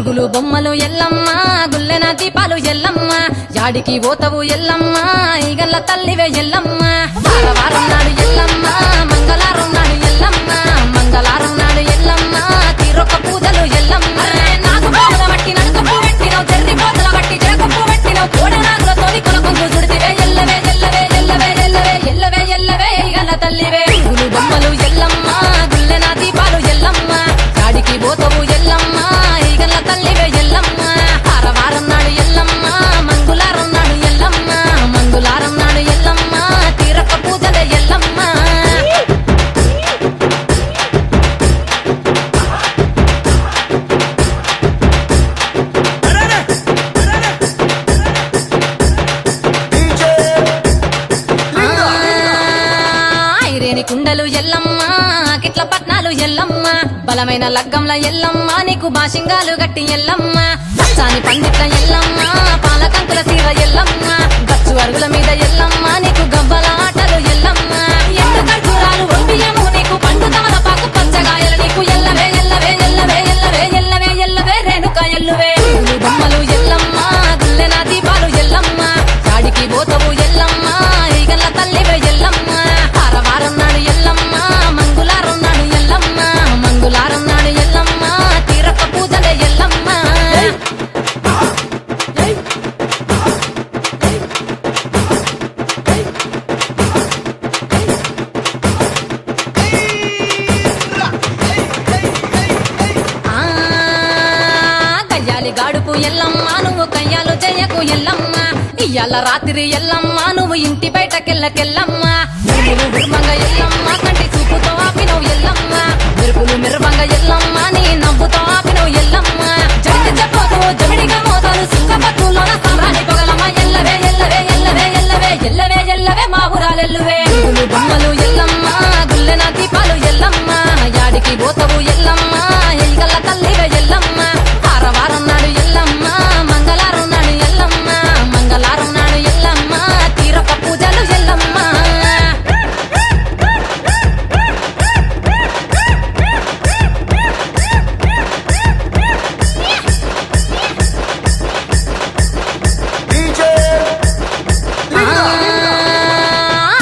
పురుగులు బొమ్మలు ఎల్లమ్మ గుల్లెన దీపాలు ఎల్లమ్మ యాడికి పోతవు ఎల్లమ్మ ఈగల్ల తల్లివే ఎల్లమ్మ వారం నాడు ఎల్లమ్మ మంగళవారం నాడు ఎల్లమ్మ మంగళవారం నాడు ఎల్లమ్మ తీరొక్క పూజలు ఎల్లమ్మ నాకు పూల బట్టి నడకప్పు పెట్టినవు చెర్రి పోతల బట్టి జరకప్పు పెట్టినవు కోడనాగులతోని కొనకొంగు చుడితివే ఎల్లవే ఎల్లవే ఎల్లవే ఎల్లవే ఎల్లవే ఎల్లవే ఈగల్ల తల్లివే పురుగులు బొమ్మలు ఎల్లమ్మ గుల్లెన దీపాలు ఎల్లమ్మ యాడికి పోతవు ఎల్లమ్మ ఈగల్ల తల్లివే ఎల్లమ్మ వారం నాడు ఎల్లమ్మ మంగళవారం నాడు ఎల్లమ్మ మంగళవారం నాడు ఎల్లమ్మ తీరొక్క పూజలే ఎల్లమ్మ ఐరేని కుండలు ఎల్లమ్మ కిట్ల పట్నాలు ఎల్లమ్మ బలమైన లగ్గంల ఎల్లమ్మ నీకు బాషింగాలు గట్టి ఎల్లమ్మ పచ్చాని పందిట్ల ఎల్లమ్మ పాలకంకుల సీర ఎల్లమ్మ గచ్చు అరుగుల మీద ఎల్లమ్మ నీకు గవ్వల ఆటలు ఎల్లమ్మ ఎండు ఖర్జూరాలు ఒంబియము నీకు పండు తమలపాకు పచ్చగాయలు నీకు ఎల్లవే ఎల్లవే ఎల్లవే ఎల్లవే ఎల్లవే ఎల్లవే రేణుక ఎల్లువే పురుగులు బొమ్మలు ఎల్లమ్మ గుల్లెన దీపాలు ఎల్లమ్మ యాడికి పోతవు ఎల్లమ్మ ఈగల్ల తల్లివే ఎల్లమ్మ వారం నాడు ఎల్లమ్మ మంగళవారం నాడు ఎల్లమ్మ మంగళవారం నాడు ఎల్లమ్మ తీరొక్క పూజలే ఎల్లమ్మ కయ్యాలి గాడుపు ఎల్లమ్మ నువ్వు కయ్యాలు చెయ్యకు ఎల్లమ్మ ఇయ్యాల రాత్రి ఎల్లమ్మ నువ్వు ఇంటి బయటకెళ్ళకెళ్ళమ్మ మెరుపులు మెరువంగ ఎల్లమ్మ కంటి చూపుతో ఆపినవు ఎల్లమ్మ మెరుపులు మెరువంగ ఎల్లమ్మ నీ నవ్వుతో ఆపినవు ఎల్లమ్మ జడికి చెప్పదు జమిడిగా మోతాలు సుఖపట్టులోన సంభ్రాణి పొగలమ్మ ఎల్లవే ఎల్లవే ఎల్లవే ఎల్లవే ఎల్లవే ఎల్లవే మా ఊరాలెల్లువే పురుగులు బొమ్మలు ఎల్లమ్మ గుల్లెన దీపాలు ఎల్లమ్మ యాడికి పోతవు ఎల్లమ్మ ఈగల్ల తల్లివే ఎల్లమ్మ వారం నాడు ఎల్లమ్మ మంగళవారం నాడు ఎల్లమ్మ మంగళవారం నాడు ఎల్లమ్మ తీరొక్క పూజలు ఎల్లమ్మ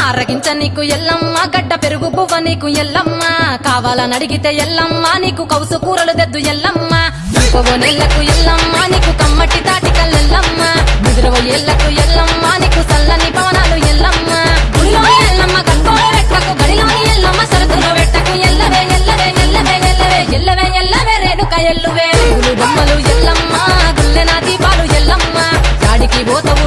ఆరగించ నీకు ఎల్లమ్మ గడ్డ పెరుగు బువ్వ నీకు ఎల్లమ్మ కావాలని అడిగితే ఎల్లమ్మ నీకు కౌసు కూరలు దెద్దు ఎల్లమ్మ ఇంకొక నెల్లకు ఎల్లమ్మ నీకు కమ్మటి తాటికల్లెల్లమ్మ ముదిరవ ఏళ్లకు ఎల్లమ్మ నీకు చల్లని పవనాలు ఎల్లమ్మ గుడిలోని ఎల్లమ్మ గడ్డోలు పెట్టకు గడిలోని ఎల్లమ్మ సరదులో పెట్టకు ఎల్లవే ఎల్లవే ఎల్లవే ఎల్లవే ఎల్లవే ఎల్లవే రేణుక ఎల్లువే పురుగులు బొమ్మలు ఎల్లమ్మ గుల్లెన దీపాలు ఎల్లమ్మ యాడికి పోతవు